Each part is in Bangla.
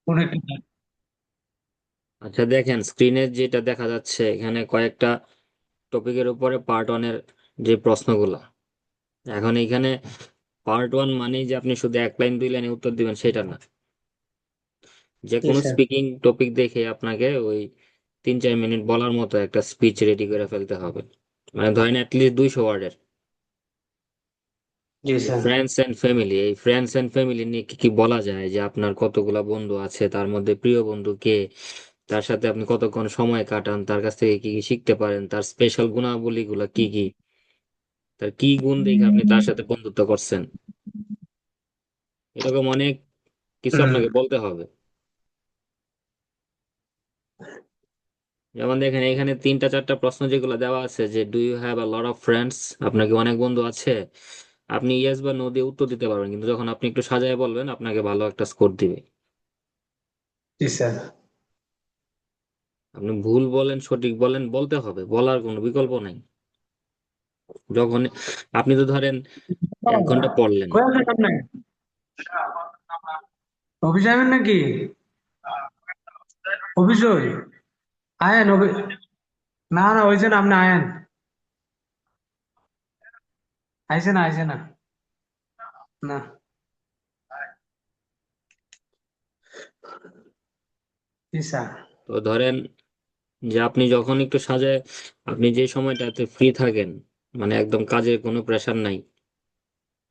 কোন একটা আচ্ছা, দেখেন স্ক্রিনে যেটা দেখা যাচ্ছে এখানে কয়েকটা টপিকের উপরে পার্ট ওয়ানের যে প্রশ্নগুলো। এখন এখানে পার্ট ওয়ান মানে যে আপনি শুধু এক লাইন দুই লাইনে উত্তর দিবেন সেটা না। যে জি কোনো স্যার। স্পিকিং টপিক দেখে আপনাকে ওই 3-4 মিনিট বলার মতো একটা স্পিচ রেডি করে ফেলতে হবে। মানে ধরেন অ্যাটলিস্ট 200 ওয়ার্ডের। জি যে স্যার। ফ্রেন্ডস এন্ড ফ্যামিলি, এই ফ্রেন্ডস এন্ড ফ্যামিলি নিয়ে কি কি বলা যায়, যে আপনার কতগুলা বন্ধু আছে, তার মধ্যে প্রিয় বন্ধু কে, তার সাথে আপনি কতক্ষণ সময় কাটান, তার কাছ থেকে কি কি শিখতে পারেন, তার স্পেশাল গুণাবলী গুলা কি কি, তার কি গুণ দেখে আপনি তার সাথে বন্ধুত্ব করছেন, এরকম অনেক কিছু হুম। আপনাকে বলতে হবে। যেমন দেখেন এখানে 3-4টা প্রশ্ন যেগুলো দেওয়া আছে, যে do you have a lot of friends, আপনার কি অনেক বন্ধু আছে? আপনি ইয়েস বা নো দিয়ে উত্তর দিতে পারবেন, কিন্তু যখন আপনি একটু সাজায় বলবেন আপনাকে ভালো একটা স্কোর দিবে। জি স্যার। আপনি ভুল বলেন সঠিক বলেন বলতে হবে, বলার কোনো বিকল্প নাই। যখন আপনি তো ধরেন 1 ঘন্টা পড়লেন, কই আছেন আপনি? অফিস যাবেন নাকি? অফিস ওই আয়েন না না, হয়েছে না, আপনি আয়েন। আইসে না, আইসে না। না। জি স্যার। তো ধরেন যে আপনি যখন একটু সাজায়, আপনি যে সময়টাতে ফ্রি থাকেন, মানে একদম কাজের কোনো প্রেশার নাই,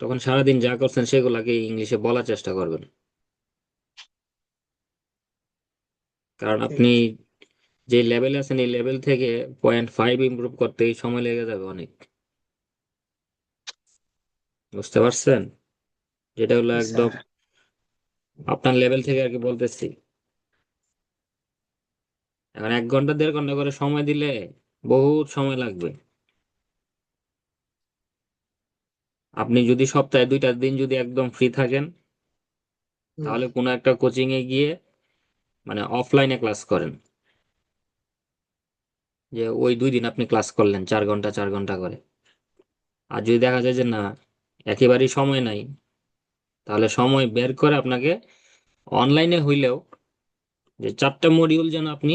তখন সারাদিন যা করছেন সেগুলাকে ইংলিশে বলার চেষ্টা করবেন। কারণ আপনি ঠিক। যে লেভেলে আছেন এই লেভেল থেকে 0.5 ইমপ্রুভ করতে সময় লেগে যাবে অনেক। বুঝতে পারছেন? যেটা হলো জি স্যার। একদম আপনার লেভেল থেকে আর কি বলতেছি। এখন 1 ঘন্টা 1.5 ঘন্টা করে সময় দিলে বহুত সময় লাগবে। আপনি যদি সপ্তাহে 2টা দিন যদি একদম ফ্রি থাকেন, হুম। তাহলে কোনো একটা কোচিং এ গিয়ে মানে অফলাইনে ক্লাস করেন। যে ওই 2 দিন আপনি ক্লাস করলেন 4 ঘন্টা 4 ঘন্টা করে। আর যদি দেখা যায় যে না, একেবারেই সময় নাই, তাহলে সময় বের করে আপনাকে অনলাইনে হইলেও যে 4টা মডিউল যেন আপনি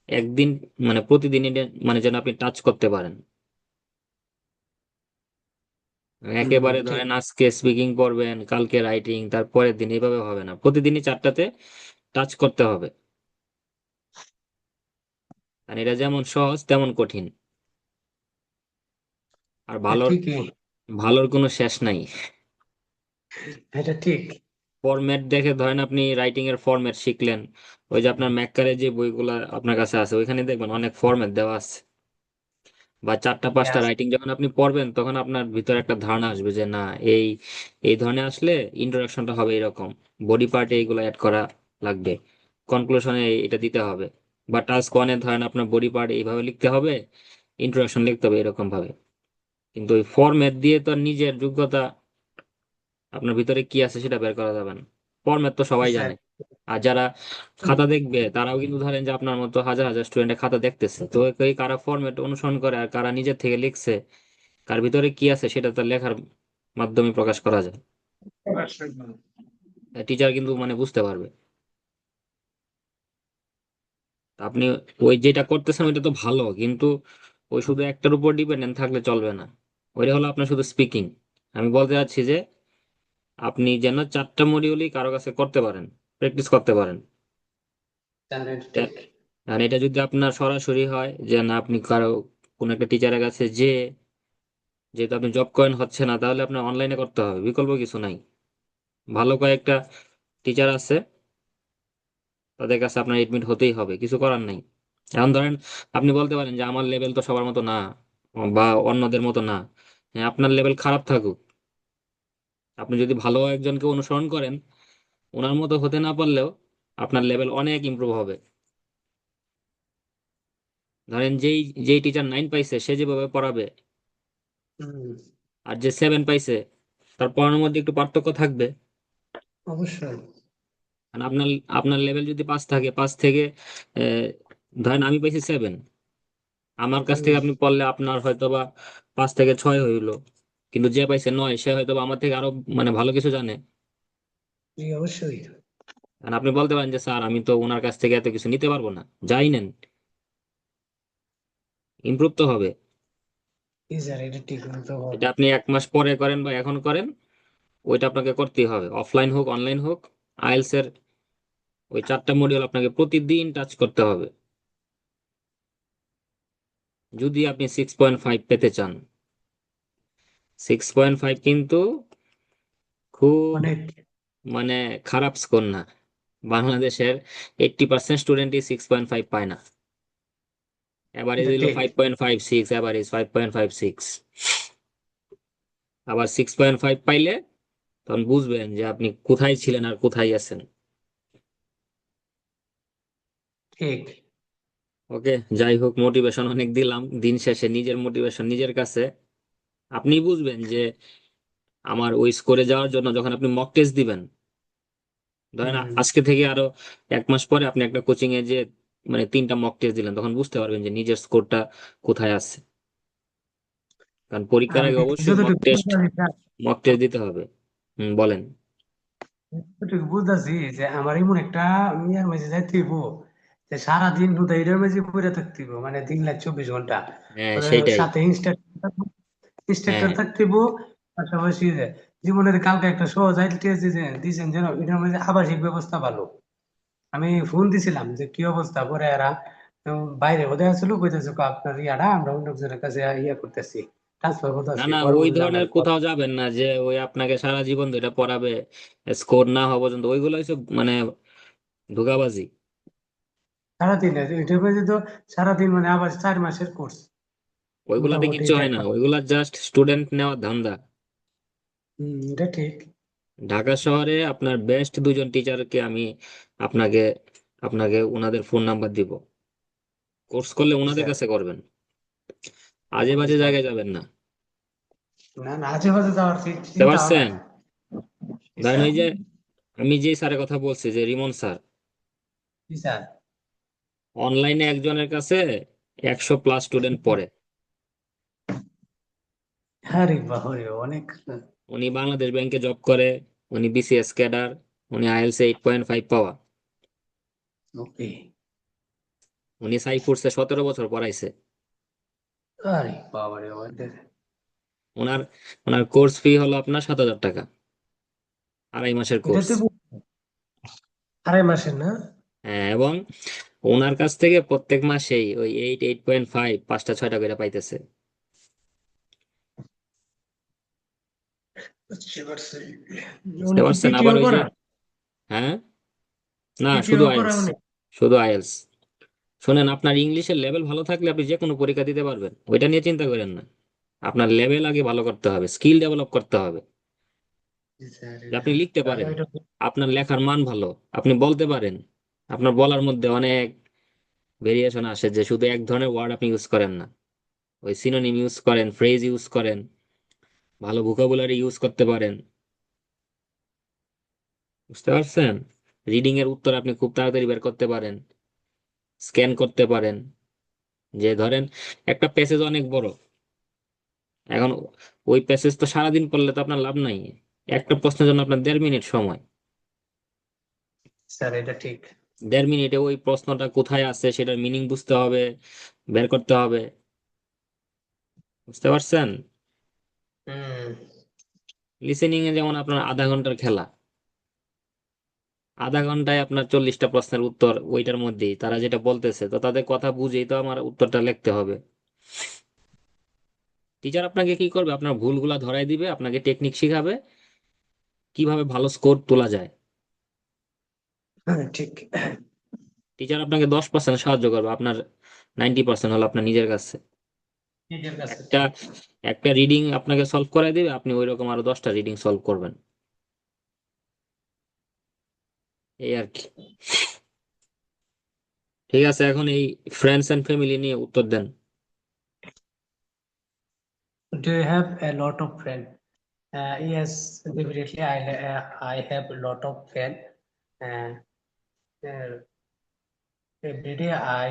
একদিন, মানে প্রতিদিন মানে যেন আপনি টাচ করতে পারেন। একেবারে ঠিক। ধরেন আজকে স্পিকিং পড়বেন, কালকে রাইটিং, তার পরের দিন, এইভাবে হবে না, প্রতিদিনই 4টাতে টাচ করতে হবে। আর এটা যেমন সহজ তেমন কঠিন। আর ভালোর ঠিকই। ভালোর কোনো শেষ নাই। এটা ঠিক। ফরম্যাট দেখে ধরেন আপনি রাইটিং এর ফরম্যাট শিখলেন, ওই যে আপনার ম্যাকারের যে বইগুলা আপনার কাছে আছে ওইখানে দেখবেন অনেক ফরম্যাট দেওয়া আছে। বা 4টা 5টা Yes. রাইটিং যখন আপনি পড়বেন তখন আপনার ভিতরে একটা ধারণা আসবে যে না, এই এই ধরনের আসলে ইন্ট্রোডাকশনটা হবে এরকম, বডি পার্টে এইগুলো অ্যাড করা লাগবে, কনক্লুশনে এটা দিতে হবে। বা টাস্ক ওয়ানে ধরেন আপনার বডি পার্ট এইভাবে লিখতে হবে, ইন্ট্রোডাকশন লিখতে হবে এরকম ভাবে। কিন্তু ওই ফরম্যাট দিয়ে তো আর নিজের যোগ্যতা, আপনার ভিতরে কি আছে সেটা বের করা যাবে না। ফরম্যাট তো সবাই জানে। Exactly. আর যারা খাতা দেখবে তারাও কিন্তু ধরেন যে আপনার মতো হাজার হাজার স্টুডেন্টের খাতা দেখতেছে, তো এই কারা ফরম্যাট অনুসরণ করে আর কারা নিজের থেকে লিখছে, কার ভিতরে কি আছে সেটা তার লেখার মাধ্যমে প্রকাশ করা যায়। টিচার কিন্তু মানে বুঝতে পারবে। তা আপনি ওই যেটা করতেছেন ওইটা তো ভালো, কিন্তু ওই শুধু একটার উপর ডিপেন্ডেন্ট থাকলে চলবে না। ওইটা হলো আপনার শুধু স্পিকিং। আমি বলতে চাচ্ছি যে আপনি যেন 4টা মডিউলই কারো কাছে করতে পারেন, প্র্যাকটিস করতে পারেন। ঠিক। আর এটা যদি আপনার সরাসরি হয় যে না, আপনি কারো কোনো একটা টিচারের কাছে যে, যেহেতু আপনি জব করেন হচ্ছে না, তাহলে আপনার অনলাইনে করতে হবে, বিকল্প কিছু নাই। ভালো কয়েকটা টিচার আছে, তাদের কাছে আপনার এডমিট হতেই হবে, কিছু করার নাই। এখন ধরেন আপনি বলতে পারেন যে আমার লেভেল তো সবার মতো না, বা অন্যদের মতো না। হ্যাঁ, আপনার লেভেল খারাপ থাকুক, আপনি যদি ভালো একজনকে অনুসরণ করেন, ওনার মতো হতে না পারলেও আপনার লেভেল অনেক ইমপ্রুভ হবে। ধরেন যেই যেই টিচার 9 পাইছে সে যেভাবে পড়াবে, হুম। আর যে 7 পাইছে তার পড়ানোর মধ্যে একটু পার্থক্য থাকবে। অবশ্যই। আর আপনার আপনার লেভেল যদি 5 থাকে, 5 থেকে আহ, ধরেন আমি পাইছি 7, আমার কাছ হুম। থেকে আপনি পড়লে আপনার হয়তো বা 5 থেকে 6 হইলো। কিন্তু যে পাইছে 9 সে হয়তো বা আমার থেকে আরো মানে ভালো কিছু জানে। জি অবশ্যই। আর আপনি বলতে পারেন যে স্যার আমি তো ওনার কাছ থেকে এত কিছু নিতে পারবো না, যাই নেন, ইমপ্রুভ তো হবে। জি স্যার, এটা ঠিক বলতে এটা হবে। আপনি 1 মাস পরে করেন বা এখন করেন, ওইটা আপনাকে করতেই হবে, অফলাইন হোক অনলাইন হোক। আইএলস এর ওই 4টা মডিউল আপনাকে প্রতিদিন টাচ করতে হবে, যদি আপনি 6.5 পেতে চান। 6.5 কিন্তু খুব অনেক। মানে খারাপ স্কোর না। বাংলাদেশের 80% স্টুডেন্টই 6.5 পায় না। অ্যাভারেজ এটা হলো ঠিক। 5.56, অ্যাভারেজ 5.56। আবার 6.5 পাইলে তখন বুঝবেন যে আপনি কোথায় ছিলেন আর কোথায় আছেন। ঠিক। ওকে, যাই হোক, মোটিভেশন অনেক দিলাম, দিন শেষে নিজের মোটিভেশন নিজের কাছে। আপনি বুঝবেন যে আমার ওই স্কোরে যাওয়ার জন্য যখন আপনি মক টেস্ট দিবেন, ধরেন হুম। আজকে থেকে আরো 1 মাস পরে আপনি একটা কোচিং এ যে মানে 3টা মক টেস্ট দিলেন, তখন বুঝতে পারবেন যে নিজের স্কোরটা কোথায় আছে। কারণ পরীক্ষার আমি আগে অবশ্যই মক যতটুকু টেস্ট, বুঝতেছি স্যার, মক টেস্ট দিতে হবে। বলেন। যতটুকু বুঝতেছি যে আমার এমন একটা ইয়ার মাঝে যাইতে হইব যে সারাদিন শুধু এটার মাঝে পড়ে থাকতে হইব, মানে 3 × 24 ঘন্টা। হ্যাঁ ওদের সেইটাই। সাথে ইনস্ট্রাক্টর হ্যাঁ, থাকতে হইব। পাশাপাশি যে জীবনের কালকে একটা সহজ আইডিয়া দিয়েছেন যেন এটার মধ্যে আবাসিক ব্যবস্থা ভালো। আমি ফোন দিছিলাম যে কি অবস্থা, পরে এরা বাইরে ওদের আসলে কইতেছে আপনার ইয়াটা আমরা অন্যজনের কাছে ইয়া করতেছি, ট্রান্সফার না করতেছি, না, ওই পরবর্তীতে ধরনের আপনার কোথাও যাবেন না যে ওই আপনাকে সারা জীবন ধরে পড়াবে, স্কোর না হওয়া পর্যন্ত, ওইগুলো হচ্ছে মানে ধোঁকাবাজি। সারাদিন এটার মধ্যে তো সারাদিন মানে আবার 4 মাসের কোর্স ওইগুলাতে মোটামুটি কিচ্ছু হয় না, একবার। ওইগুলা জাস্ট স্টুডেন্ট নেওয়ার ধান্দা। এটা ঠিক। ঢাকা শহরে আপনার বেস্ট 2জন টিচারকে আমি আপনাকে আপনাকে ওনাদের ফোন নাম্বার দিব। কোর্স করলে জি ওনাদের স্যার। কাছে করবেন, আজে বাজে বুঝলাম। জায়গায় যাবেন না। না না, আশেপাশে যাওয়ার বুঝতে চিন্তাও পারছেন? নাই। জি ধরেন স্যার। ওই যে আমি যে স্যারের কথা বলছি, যে রিমন স্যার, জি স্যার। অনলাইনে একজনের কাছে 100+ স্টুডেন্ট পড়ে। আরে বাহরে অনেক। উনি বাংলাদেশ ব্যাংকে জব করে, উনি বিসিএস ক্যাডার, উনি আইএলস 8.5 পাওয়া। ওকে। উনি সাইফুডসে 17 বছর পড়াইছে। আরে বাবারে ওদের। ওনার ওনার কোর্স ফি হলো আপনার 7,000 টাকা, 2.5 মাসের এটা কোর্স। তো 2.5 মাসের না? হ্যাঁ, এবং ওনার কাছ থেকে প্রত্যেক মাসেই ওই 8.5 5টা 6টা করে পাইতেছে। বুঝতে পারছি। বুঝতে উনি কি পারছেন? আবার পিটিও ওই যে, করান? হ্যাঁ, না, শুধু পিটিও করা আইএলস, উনি? শুধু আইএলস। শোনেন, আপনার ইংলিশের লেভেল ভালো থাকলে আপনি যে কোনো পরীক্ষা দিতে পারবেন, ওইটা নিয়ে চিন্তা করেন না। আপনার লেভেল আগে ভালো করতে হবে, স্কিল ডেভেলপ করতে হবে, জি স্যার। যে আপনি লিখতে তাহলে পারেন, ওইটা আপনার লেখার মান ভালো, আপনি বলতে পারেন। আপনার বলার মধ্যে অনেক ভেরিয়েশন আসে, যে শুধু এক ধরনের ওয়ার্ড আপনি ইউজ করেন না, ওই সিনোনিম ইউজ করেন, ফ্রেজ ইউজ করেন, ভালো ভোকাবুলারি ইউজ করতে পারেন। বুঝতে পারছেন? রিডিং এর উত্তর আপনি খুব তাড়াতাড়ি বের করতে পারেন, স্ক্যান করতে পারেন। যে ধরেন একটা প্যাসেজ অনেক বড়, এখন ওই প্যাসেজ তো সারাদিন পড়লে তো আপনার লাভ নাই। একটা প্রশ্নের জন্য আপনার 1.5 মিনিট সময়, স্যার, এটা ঠিক। 1.5 মিনিটে ওই প্রশ্নটা কোথায় আছে সেটার মিনিং বুঝতে হবে, বের করতে হবে। বুঝতে পারছেন? হুম। লিসেনিং এ যেমন আপনার আধা ঘন্টার খেলা, আধা ঘন্টায় আপনার 40টা প্রশ্নের উত্তর ওইটার মধ্যেই, তারা যেটা বলতেছে তো তাদের কথা বুঝেই তো আমার উত্তরটা লিখতে হবে। টিচার আপনাকে কি করবে, আপনার ভুলগুলা ধরাই দিবে, আপনাকে টেকনিক শিখাবে কিভাবে ভালো স্কোর তোলা যায়। হ্যাঁ, ঠিক। টিচার আপনাকে 10% সাহায্য করবে, আপনার 90% হলো আপনার নিজের কাছে। নিজের কাছে একটা ঠিক। একটা রিডিং আপনাকে সলভ করাই দিবে, আপনি ওই রকম আরো 10টা রিডিং সলভ করবেন। এই আর কি। ঠিক আছে, এখন এই ফ্রেন্ডস এন্ড ফ্যামিলি নিয়ে উত্তর দেন। Do you have a lot of friends? Yes, definitely. I have a lot of friends. Uh, uh, every day I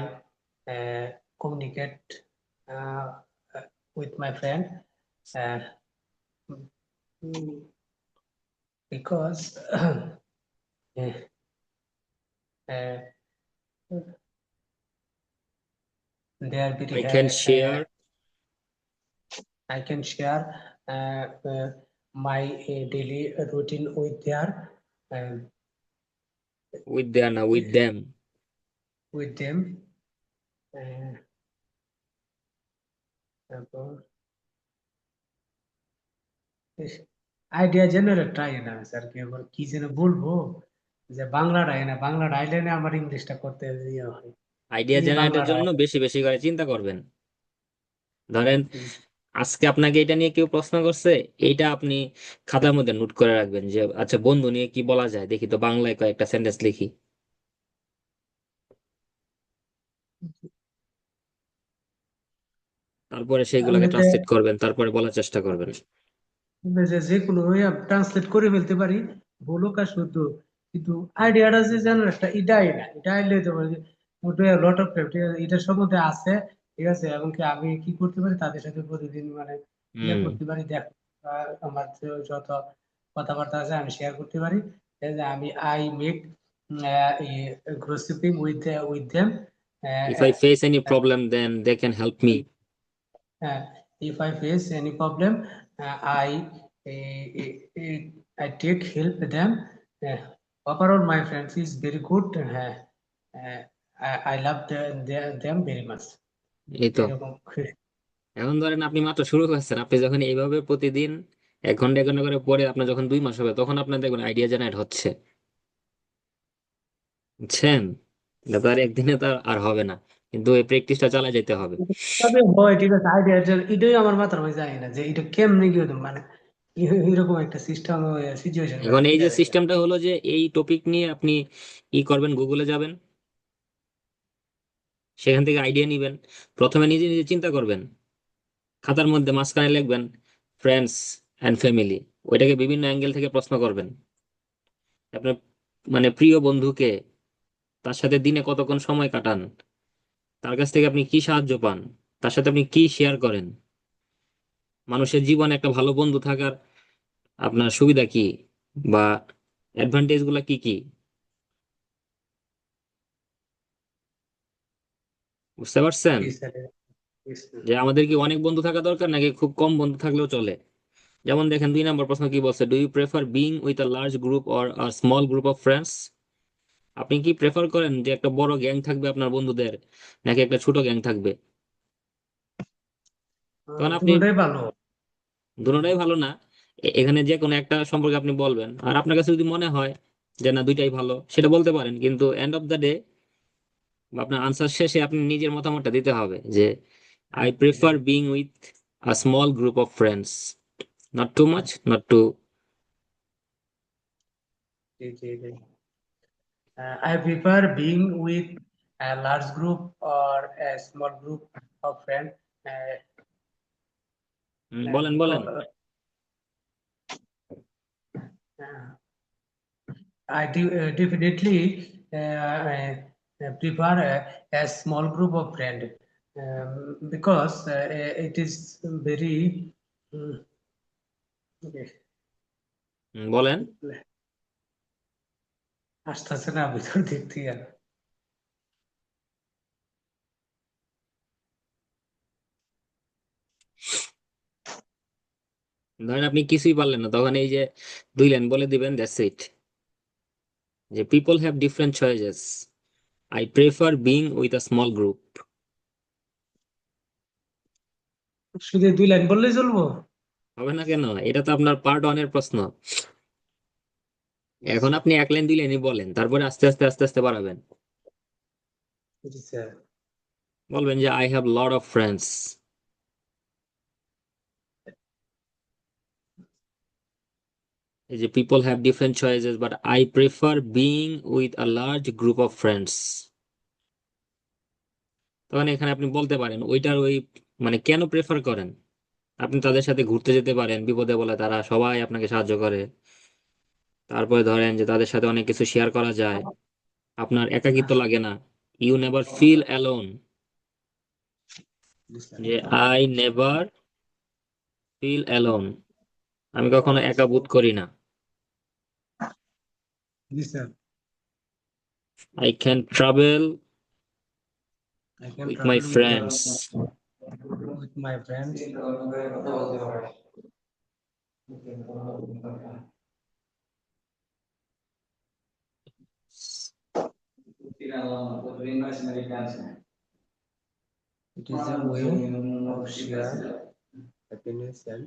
communicate uh, with my friend, uh, mm, because uh, they are very I can share I can share my daily routine um, with them. with them. Uh, idea generate হয় না স্যার, কি আবার কি যেন বলবো, যে বাংলাটা হয় না, বাংলাটা আইলে না আমার ইংলিশটা করতে ইয়ে হয়, আইডিয়া কি জেনারেটের বাংলাটা জন্য আইলে। বেশি বেশি করে চিন্তা করবেন। ধরেন হুম, আজকে আপনাকে এটা নিয়ে কেউ প্রশ্ন করছে, এইটা আপনি খাতার মধ্যে নোট করে রাখবেন যে আচ্ছা বন্ধু নিয়ে কি বলা যায়, দেখি তো বাংলায় কয়েকটা সেন্টেন্স লিখি, তারপরে সেইগুলোকে এমনিতে ট্রান্সলেট করবেন, তারপরে বলার চেষ্টা করবেন। যে কোনো ট্রান্সলেট করে ফেলতে পারি, বলুক আর শুদ্ধ, কিন্তু আইডিয়াটা যে জেনারেটটা এটাই না, এটা আইলে তো লট অফ এটার সম্বন্ধে আছে, ঠিক আছে, এবং কি আমি কি করতে পারি তাদের সাথে প্রতিদিন মানে ইয়ে হুম। করতে পারি, দেখ আমার যত কথাবার্তা আছে আমি শেয়ার করতে পারি, এই যে আমি I make gossiping with them, If I face any problem, then they can help me. if I face any problem, I take help them. Uh, Overall, my friends is very good. I love them very much. এই তো। এরকম এখন ধরেন আপনি মাত্র শুরু করছেন, আপনি যখন এইভাবে প্রতিদিন 1 ঘন্টা 1 ঘন্টা করে পড়ে আপনার যখন 2 মাস হবে, তখন আপনার দেখবেন আইডিয়া জেনারেট হচ্ছে, বুঝছেন? এটা তো আর একদিনে তো আর হবে না, কিন্তু এই প্র্যাকটিসটা চালিয়ে যেতে হবে। তবে হয়, ঠিক আছে, আইডিয়া এটাই আমার মাথার মধ্যে যায় না যে এটা কেমনে কি হতো, মানে এরকম একটা সিস্টেম সিচুয়েশন এখন এই এটা যে যায় না। সিস্টেমটা হলো যে এই টপিক নিয়ে আপনি ই করবেন, গুগলে যাবেন, সেখান থেকে আইডিয়া নিবেন, প্রথমে নিজে নিজে চিন্তা করবেন, খাতার মধ্যে মাঝখানে লিখবেন ফ্রেন্ডস অ্যান্ড ফ্যামিলি, ওইটাকে বিভিন্ন অ্যাঙ্গেল থেকে প্রশ্ন করবেন। আপনার মানে প্রিয় বন্ধুকে, তার সাথে দিনে কতক্ষণ সময় কাটান, তার কাছ থেকে আপনি কি সাহায্য পান, তার সাথে আপনি কি শেয়ার করেন, মানুষের জীবনে একটা ভালো বন্ধু থাকার আপনার সুবিধা কি, বা অ্যাডভান্টেজ গুলা কি কি, বুঝতে পারছেন? জি স্যার, জি স্যার। যে আমাদের কি অনেক বন্ধু থাকা দরকার, নাকি খুব কম বন্ধু থাকলেও চলে? যেমন দেখেন 2 নম্বর প্রশ্ন কি বলছে, do you prefer being with a large group or a small group of friends? আপনি কি প্রেফার করেন যে একটা বড় গ্যাং থাকবে আপনার বন্ধুদের, নাকি একটা ছোট গ্যাং থাকবে? তখন আপনি দুটোটাই ভালো। দুটোটাই ভালো না, এখানে যে কোনো একটা সম্পর্কে আপনি বলবেন, আর আপনার কাছে যদি মনে হয় যে না দুইটাই ভালো, সেটা বলতে পারেন, কিন্তু এন্ড অফ দ্য ডে বা আপনার আনসার শেষে আপনি নিজের মতামতটা দিতে হবে যে আই হ্যাঁ, prefer being with a small group of friends, not too much, not too. জি জি জি। I prefer being with a large group or a small group of friends বলেন বলেন। because uh, definitely prefer a small group of friends because it is very বলেন। আসতেছে না ভিতর দিক থেকে। ধরেন আপনি কিছুই পারলেন না, তখন এই যে 2 লাইন বলে দিবেন, দ্যাটস ইট, যে people have different choices, I prefer being with a small group. শুধু 2 লাইন বললেই চলবো? হবে না কেন? এটা তো আপনার পার্ট 1 এর প্রশ্ন। এখন আপনি 1 লাইন 2 লাইনই বলেন, তারপরে আস্তে আস্তে আস্তে আস্তে বাড়াবেন। জি স্যার। বলবেন যে I have lot of friends, এই যে people have different choices but I prefer being with a large group of friends. তখন এখানে আপনি বলতে পারেন ওইটার ওই মানে কেন প্রেফার করেন। আপনি তাদের সাথে ঘুরতে যেতে পারেন, বিপদে বলে তারা সবাই আপনাকে সাহায্য করে। তারপরে ধরেন যে তাদের সাথে অনেক কিছু শেয়ার করা যায়, আপনার একাকিত্ব লাগে না, ইউ নেভার ফিল অ্যালোন, জি স্যার। যে আই নেভার ফিল অ্যালোন, আমি কখনো একা বোধ করি না। জি sir. I can travel I can with travel my with friends. my friends. It is a way of share happiness and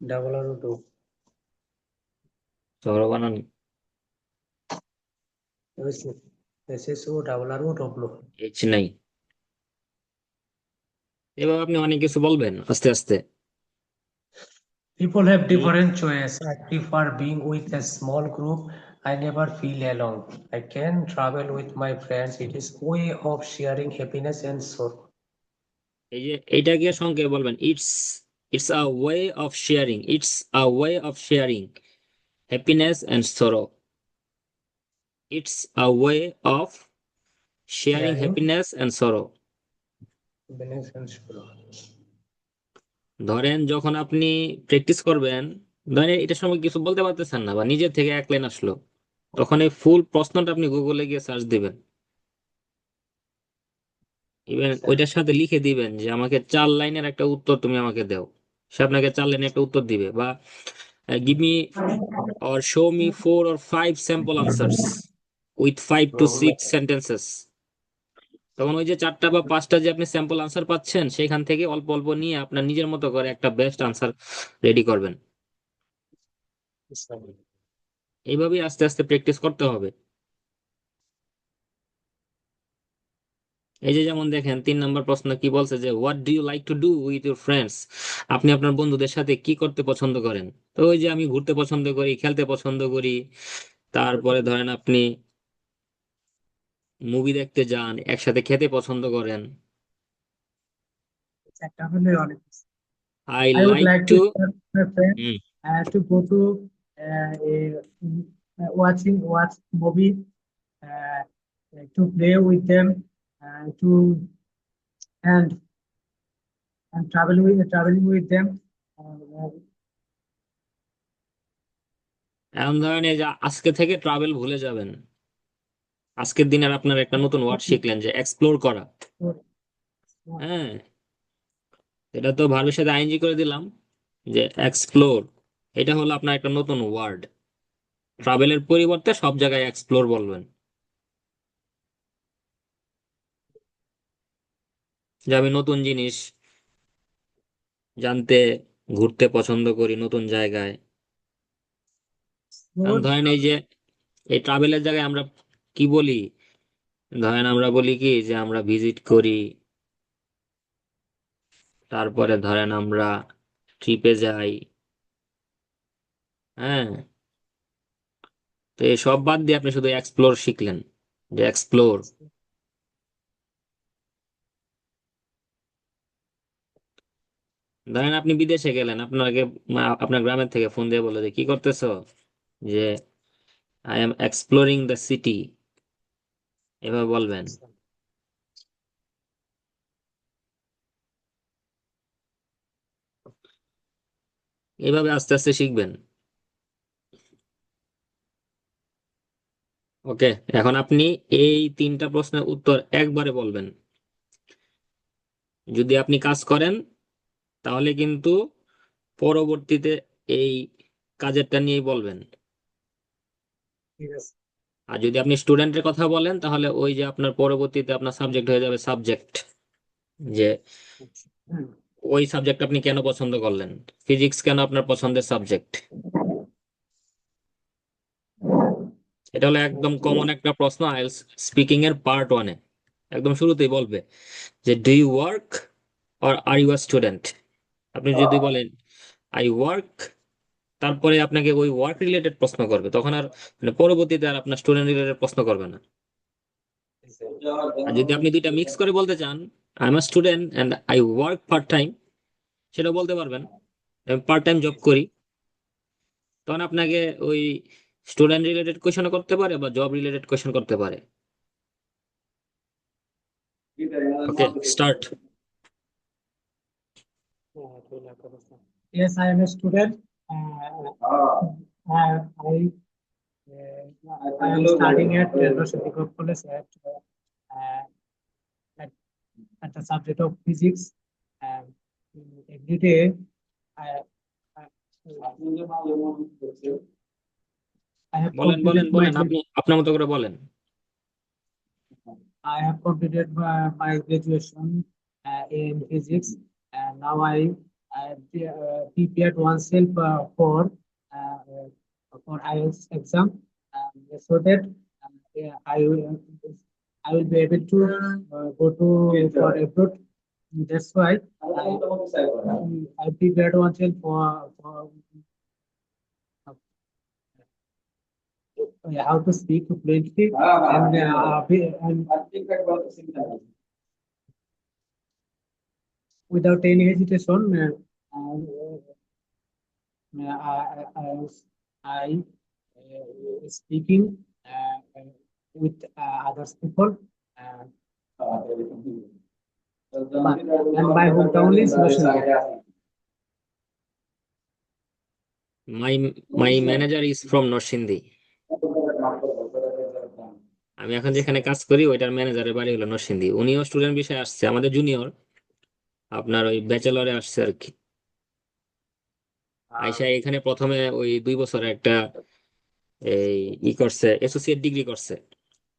double or two. সরো বানান This is so double or double. H নাই। এভাবে আপনি অনেক কিছু বলবেন আস্তে আস্তে। People have different choices. I prefer being with a small group. I never feel alone. I can travel with my friends. It is way of sharing happiness and sorrow. এই যে এইটাকে সংক্ষেপে বলবেন, it's it's a way of sharing, it's a way of sharing happiness and sorrow, it's a way of sharing Sharing happiness and sorrow. happiness and sorrow. ধরেন যখন আপনি প্র্যাকটিস করবেন, ধরেন এটার সময় কিছু বলতে পারতেছেন না বা নিজের থেকে এক লাইন আসলো, তখন এই ফুল প্রশ্নটা আপনি গুগলে গিয়ে সার্চ দিবেন, ইভেন ওইটার সাথে লিখে দিবেন যে আমাকে 4 লাইনের একটা উত্তর তুমি আমাকে দাও। সে আপনাকে 4 লাইনের একটা উত্তর দিবে, বা give me or show me 4 or 5 sample answers with 5 to 6 sentences। তখন ওই যে 4টা বা 5টা যে আপনি স্যাম্পল আনসার পাচ্ছেন, সেখান থেকে অল্প অল্প নিয়ে আপনার নিজের মতো করে একটা বেস্ট আনসার রেডি করবেন। এইভাবেই আস্তে আস্তে প্র্যাকটিস করতে হবে। এই যে যেমন দেখেন 3 নম্বর প্রশ্ন কি বলছে, যে what do you like to do with your friends, আপনি আপনার বন্ধুদের সাথে কি করতে পছন্দ করেন। তো ওই যে আমি ঘুরতে পছন্দ করি, খেলতে পছন্দ করি, তারপরে ধরেন আপনি মুভি দেখতে যান, একসাথে খেতে পছন্দ করেন। I I would like like to. to start my friend to go to watch movie, uh, to play with them, to and traveling with them. এমন ধরেন এই যে আজকে থেকে ট্রাভেল ভুলে যাবেন, আজকের দিনের আপনার একটা নতুন ওয়ার্ড শিখলেন যে এক্সপ্লোর করা। হ্যাঁ, এটা তো ভার্বের সাথে আইএনজি করে দিলাম, যে এক্সপ্লোর, এটা হলো আপনার একটা নতুন ওয়ার্ড। ট্রাভেলের পরিবর্তে সব জায়গায় এক্সপ্লোর বলবেন, যে আমি নতুন জিনিস জানতে, ঘুরতে পছন্দ করি নতুন জায়গায়। কারণ ধরেন এই যে এই ট্রাভেলের জায়গায় আমরা কি বলি, ধরেন আমরা বলি কি যে আমরা ভিজিট করি, তারপরে ধরেন আমরা ট্রিপে যাই। হ্যাঁ, তো এই সব বাদ দিয়ে আপনি শুধু এক্সপ্লোর শিখলেন, যে এক্সপ্লোর। ধরেন আপনি বিদেশে গেলেন, আপনাকে আপনার গ্রামের থেকে ফোন দিয়ে বললো যে কি করতেছো, যে I am exploring the city, এভাবে বলবেন। এভাবে আস্তে আস্তে শিখবেন। ওকে, এখন আপনি এই 3টা প্রশ্নের উত্তর একবারে বলবেন। যদি আপনি কাজ করেন তাহলে কিন্তু পরবর্তীতে এই কাজেরটা নিয়েই বলবেন। আর যদি আপনি স্টুডেন্টের কথা বলেন তাহলে ওই যে আপনার পরবর্তীতে আপনার সাবজেক্ট হয়ে যাবে সাবজেক্ট, যে ওই সাবজেক্ট আপনি কেন পছন্দ করলেন, ফিজিক্স কেন আপনার পছন্দের সাবজেক্ট। এটা হলো একদম কমন একটা প্রশ্ন আইএলটিএস স্পিকিং এর পার্ট 1-এ। একদম শুরুতেই বলবে যে do you work or are you a student. আপনি যদি বলেন আই ওয়ার্ক, তারপরে আপনাকে ওই ওয়ার্ক রিলেটেড প্রশ্ন করবে, তখন আর মানে পরবর্তীতে আর আপনার স্টুডেন্ট রিলেটেড প্রশ্ন করবে না। আর যদি আপনি দুইটা মিক্স করে বলতে চান, I am a student and I work part time, সেটা বলতে পারবেন, পার্ট টাইম জব করি, তখন আপনাকে ওই স্টুডেন্ট রিলেটেড কোয়েশন করতে পারে বা জব রিলেটেড কোয়েশন করতে পারে। ওকে, start. Yes, I am a student. I I am studying at Rashidi Group College uh, at, at the subject of physics. And every day, I, I, I have বলেন বলেন completed my বলেন, আপনি আপনার মতো করে বলেন। I have completed my graduation in physics, and now I prepared oneself for IELTS exam, so that yeah, I will be able to go to for abroad. That's why I prepared oneself for how to speak fluently and without any hesitation. I speaking with others people. Uh, and my hometown is Roshan. My my manager is from Narsingdi. আমি এখন যেখানে কাজ করি ওইটার ম্যানেজারের বাড়ি হলো নরসিংদী, উনিও স্টুডেন্ট বিষয়ে আসছে, আমাদের জুনিয়র, আপনার ওই ব্যাচেলরে আসছে আর কি। আইসা এখানে প্রথমে ওই 2 বছর একটা এই করছে, অ্যাসোসিয়েট ডিগ্রি করছে।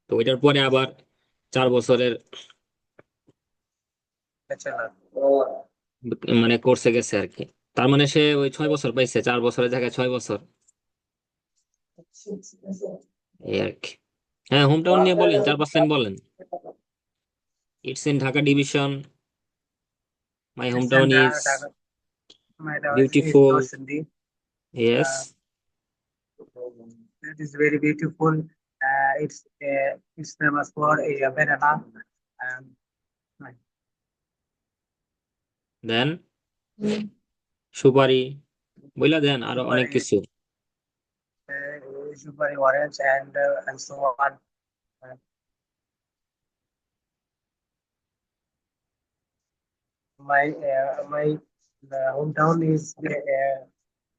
তো ওইটার পরে আবার 4 বছরের মানে কোর্সে গেছে আর কি। তার মানে সে ওই 6 বছর পাইছে, 4 বছরের জায়গায় 6 বছর, এই আর কি। হ্যাঁ, হোম টাউন নিয়ে বলেন, 4-5 লাইন বলেন। It's in Dhaka division, my home It's town and is my town is beautiful. not Sindhi. Yes. Uh, it is very beautiful. It's famous for a banana. Um, দেন সুপারি, বইলা দেন আরো অনেক Super, কিছু। super orange and so on. Uh, my hometown is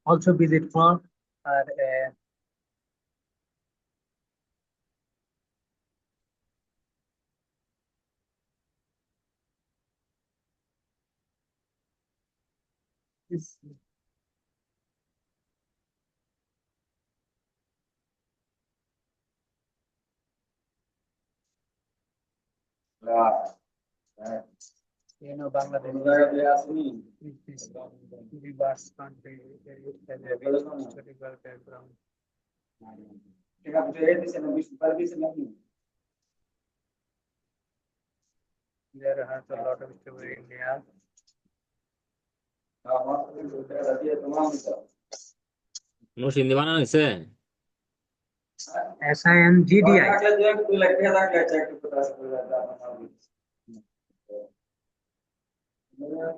also visit for is Bangladesh is this diverse country. It has a rich historical background. There has a lot of story in India. Narsingdi বানানো হয়েছে। SINGDI.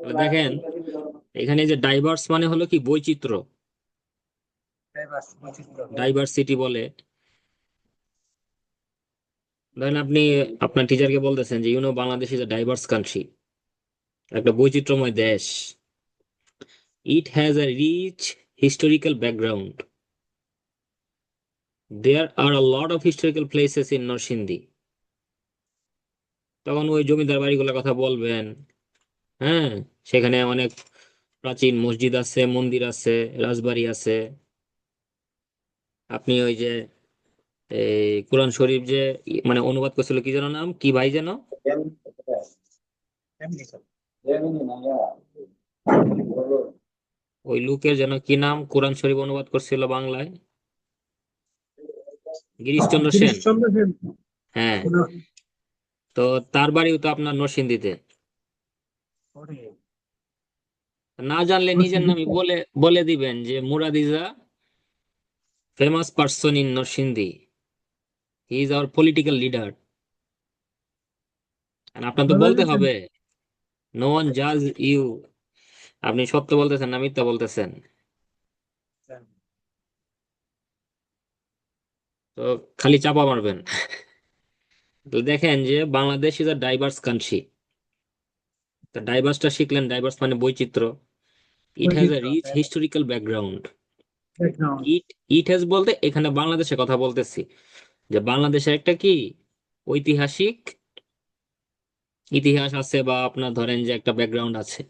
তাহলে দেখেন, এখানে যে ডাইভার্স মানে হলো কি বৈচিত্র্য, ডাইভার্সিটি বলে। ধরেন আপনি আপনার টিচারকে বলতেছেন যে Bangladesh is a diverse country, একটা বৈচিত্র্যময় দেশ। It has a rich historical background, there are a lot of historical places in Narsingdi. তখন ওই জমিদার বাড়িগুলোর কথা বলবেন। হ্যাঁ, সেখানে অনেক প্রাচীন মসজিদ আছে, মন্দির আছে, রাজবাড়ি আছে। আপনি ওই যে এই কোরআন শরীফ যে মানে অনুবাদ করছিল, কি যেন নাম, কি ভাই যেন, ওই লোকের যেন কি নাম, কোরআন শরীফ অনুবাদ করছিল বাংলায়, গিরিশচন্দ্র সেন। হ্যাঁ, তো তার বাড়িও তো আপনার নরসিংদীতে। না জানলে নিজের নামই বলে বলে দিবেন যে Murad is a famous person in Narsingdi, he is our political leader. আপনার তো বলতে হবে, নো ওয়ান জাজ ইউ, আপনি সত্য বলতেছেন না মিথ্যা বলতেছেন। তো খালি চাপা মারবেন। তো দেখেন যে Bangladesh is a diverse country. তা ডাইভার্সটা শিখলেন, ডাইভার্স মানে বৈচিত্র্য। ইট হ্যাজ এ ঐতিহ্য rich historical background. Background. It it has বলতে এখানে বাংলাদেশের কথা বলতেছি, যে বাংলাদেশের একটা কি ঐতিহাসিক ইতিহাস আছে, বা আপনার ধরেন যে একটা ব্যাকগ্রাউন্ড আছে,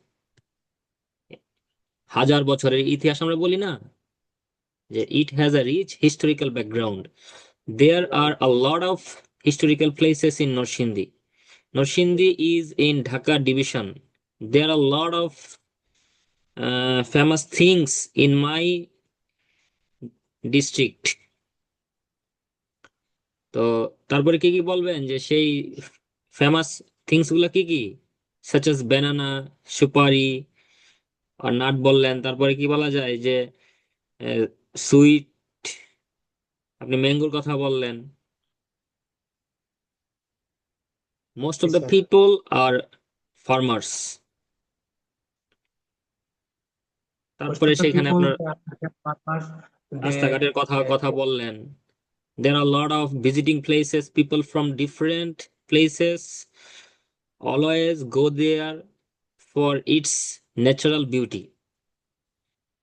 হাজার বছরের ইতিহাস আমরা বলি না, যে it has a rich historical background. There are a lot of historical places in Narsingdi. Narsingdi is in Dhaka division. There are a lot of famous things in my district. তো তারপরে কি কি বলবেন যে সেই ফেমাস থিংস গুলা কি কি, সাচ এস ব্যানানা, সুপারি আর নাট বললেন, তারপরে কি বলা যায় যে সুইট, আপনি ম্যাঙ্গোর কথা বললেন। Most of the sir. People are farmers. Most তারপরে of the সেখানে people আপনার are farmers. রাস্তাঘাটের কথা কথা বললেন। There are a lot of visiting places. People from different places always go there for its natural beauty.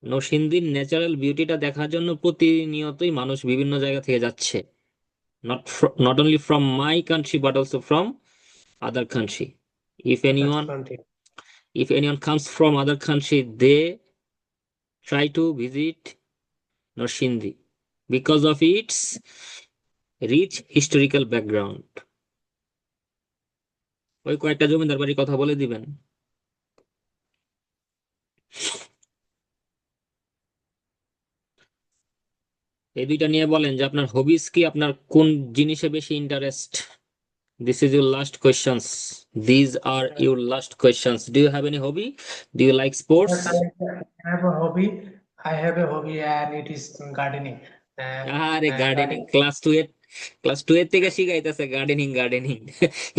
নরসিংদীর ন্যাচারাল বিউটিটা দেখার জন্য প্রতিনিয়তই মানুষ বিভিন্ন জায়গা থেকে যাচ্ছে। Not only from my country but also from other country. If That's anyone one thing. if anyone comes from other country, they try to visit Norsindi because of its rich historical background. ওই কয়েকটা জমিদার বাড়ির কথা বলে দিবেন। এই দুইটা নিয়ে বলেন যে আপনার হবিস কি, আপনার কোন জিনিসে বেশি interest. This is your last questions. These are Uh, your last questions. Do you have any hobby? Do you like sports? yes, I have a hobby. I have a hobby and it is gardening. Uh, আরে গার্ডেনিং Gardening. ক্লাস টু এর থেকে শিখাইতেছে গার্ডেনিং গার্ডেনিং।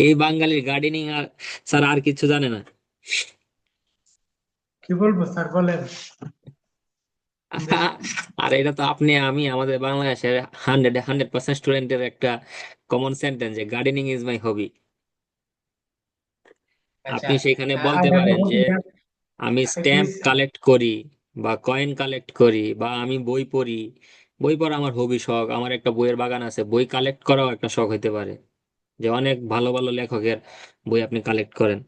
এই বাঙালির গার্ডেনিং আর স্যার আর কিছু জানে না। কি বলবো স্যার বলেন। আর এটা তো আপনি আমি আমাদের বাংলাদেশের 100% স্টুডেন্টের একটা কমন সেন্টেন্স, যে গার্ডেনিং ইজ মাই হবি। আচ্ছা, আপনি সেখানে I বলতে have a পারেন যে hobby that আমি it স্ট্যাম্প is কালেক্ট করি, বা কয়েন কালেক্ট করি, বা আমি বই পড়ি। বই পড়া আমার হবি, শখ। আমার একটা বইয়ের বাগান আছে, বই কালেক্ট করাও একটা শখ হইতে পারে, যে অনেক ভালো ভালো লেখকের বই আপনি কালেক্ট করেন।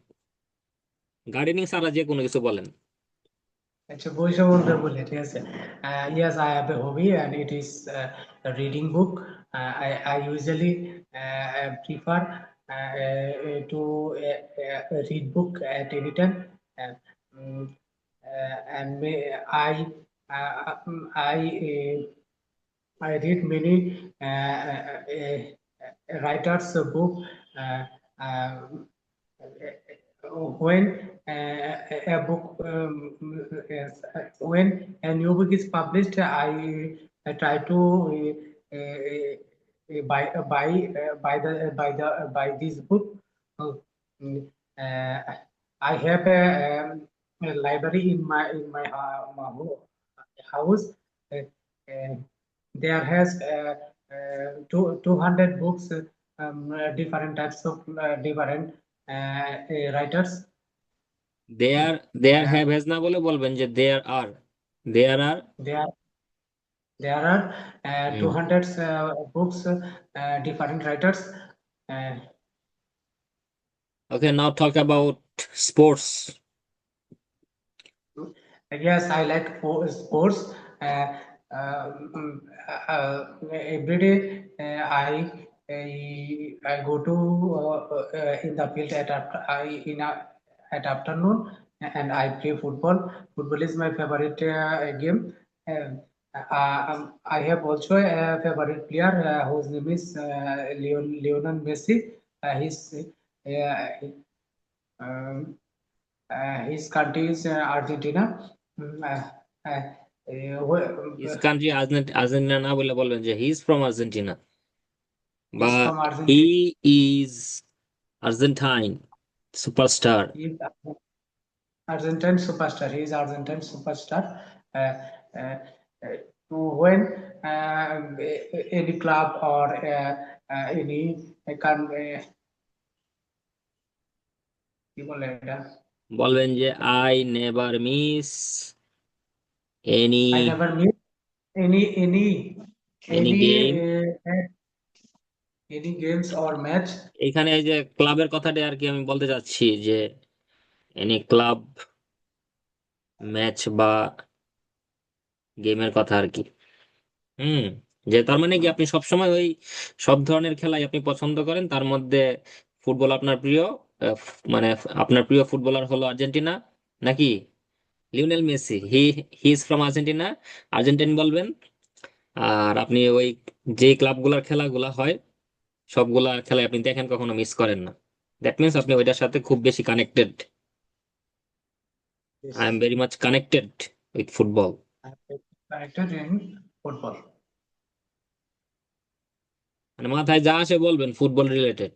গার্ডেনিং ছাড়া যে কোনো কিছু বলেন। আচ্ছা বই সম্বন্ধে বলি ঠিক আছে। Yes, I have a hobby and it is a reading book. I usually prefer to read book at any time. Uh, mm, and I I read many writers' book. Uh, uh, when a book when a new book is published, I try to buy this book. Mm, uh, I have a library in my house. Uh, uh, there has 200 books, different types of different writers. There Uh, have has না বলে বলবেন যে there are. there there are 200 books, different writers. Uh, okay, now talk about sports. yes, I like sports. Uh, um, every day I go to in the field at afternoon and I play football. Football is my favorite game. I have also a favorite player whose name is Lionel Messi. He's um, his country is Argentina. Mm, his country Argentina না বলে বলবেন যে হি ইজ ফ্রম আর্জেন্টিনা, বা He's from he Argentina. Is Argentine superstar. He's Argentine superstar. He is Argentine superstar. Uh, uh, when any club or any কি বলে এটা? বলবেন যে I never miss any I never miss any any game. any games or match. এখানে এই যে ক্লাবের কথাটা আর কি আমি বলতে চাচ্ছি যে এনি ক্লাব ম্যাচ বা গেমের কথা আর কি। হুম। যে তার মানে কি আপনি সবসময় ওই সব ধরনের খেলাই আপনি পছন্দ করেন, তার মধ্যে ফুটবল আপনার প্রিয়। মানে আপনার প্রিয় ফুটবলার হলো আর্জেন্টিনা নাকি? Lionel Messi, he is from Argentina, Argentine বলবেন। আর আপনি ওই যে ক্লাবগুলোর খেলাগুলা হয় সবগুলা খেলা আপনি দেখেন, কখনো মিস করেন না। দ্যাট মিনস আপনি ওইটার সাথে খুব বেশি connected. I am Yes, very much connected with football. I'm connected in football. মানে মাথায় যা আসে বলবেন ফুটবল রিলেটেড।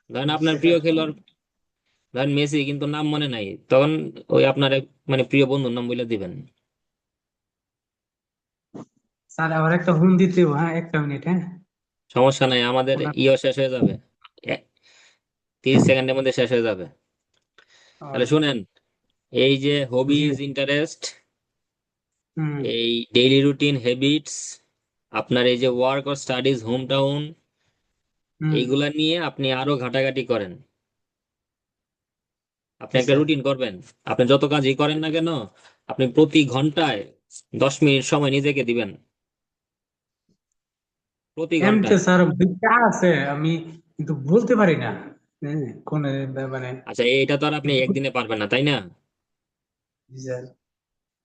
ধরেন আপনার প্রিয় সেটা খেলোয়াড়, ধরেন মেসি, কিন্তু নাম মনে নাই, তখন ওই আপনার এক মানে প্রিয় বন্ধুর নাম বলে দিবেন। স্যার আবার একটা হুম দিতে হবে, হ্যাঁ 1 মিনিট, হ্যাঁ। সমস্যা নাই, আমাদের ওনার ইও শেষ হয়ে যাবে। 30 সেকেন্ডের মধ্যে শেষ হয়ে যাবে। তাহলে ওই, শুনেন, এই যে জি, হবিজ, ইন্টারেস্ট, হুম, এই ডেইলি রুটিন, হ্যাবিটস, আপনার এই যে work or studies, home town, hmm, এইগুলা নিয়ে আপনি আরো ঘাটাঘাটি করেন। আপনি জি একটা স্যার। রুটিন করবেন। আপনি যত কাজই করেন না কেন, আপনি প্রতি ঘন্টায় 10 মিনিট সময় নিজেকে দিবেন, প্রতি এমতে ঘন্টায়। স্যার বুঝতে আছে আমি, কিন্তু বলতে পারি না, হ্যাঁ, কোন মানে, আচ্ছা, এটা তো আর আপনি একদিনে পারবেন না, তাই না? জি স্যার।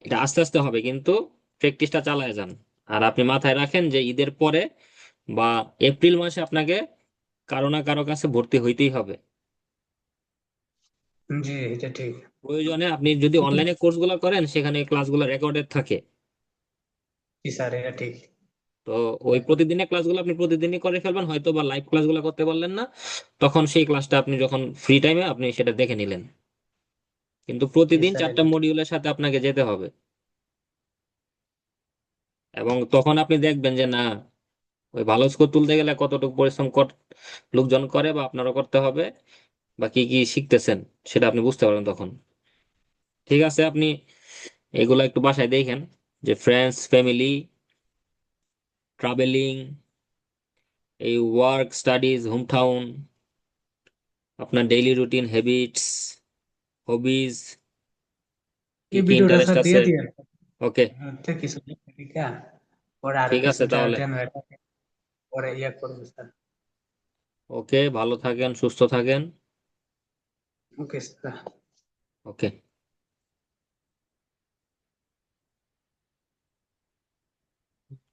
এটা আস্তে আস্তে হবে, কিন্তু প্র্যাকটিসটা চালায় যান। আর আপনি মাথায় রাখেন যে ঈদের পরে বা এপ্রিল মাসে আপনাকে কারো না কারো কাছে ভর্তি হইতেই হবে। জি, এটা ঠিক। প্রয়োজনে আপনি যদি অনলাইনে কোর্সগুলো করেন, সেখানে ক্লাসগুলো রেকর্ডেড থাকে। জি স্যার, এটা ঠিক। তো ওই প্রতিদিনের ক্লাসগুলো আপনি প্রতিদিনই করে ফেলবেন, হয়তো বা লাইভ ক্লাসগুলো করতে পারলেন না, তখন সেই ক্লাসটা আপনি যখন ফ্রি টাইমে আপনি সেটা দেখে নিলেন। কিন্তু জি প্রতিদিন স্যার, 4টা এটা ঠিক। মডিউলের সাথে আপনাকে যেতে হবে। এবং তখন আপনি দেখবেন যে না, ওই ভালো স্কোর তুলতে গেলে কতটুকু পরিশ্রম লোকজন করে বা আপনারও করতে হবে, বা কি কি শিখতেছেন সেটা আপনি বুঝতে পারবেন তখন। ঠিক আছে, আপনি এগুলো একটু বাসায় দেখেন, যে ফ্রেন্ডস, ফ্যামিলি, ট্রাভেলিং, এই ওয়ার্ক, স্টাডিজ, হোম টাউন, আপনার ডেইলি রুটিন, হ্যাবিটস, হবিজ, কি এই কি ভিডিওটা ইন্টারেস্ট স্যার আছে। দিয়ে দিয়ে ওকে, হচ্ছে কিছু, ঠিক আছে, পরে আরো ঠিক আছে কিছুটা তাহলে। জেনারেট পরে ইয়ে করবো স্যার। ওকে, ভালো থাকেন, সুস্থ থাকেন। Okay sir. ওকে।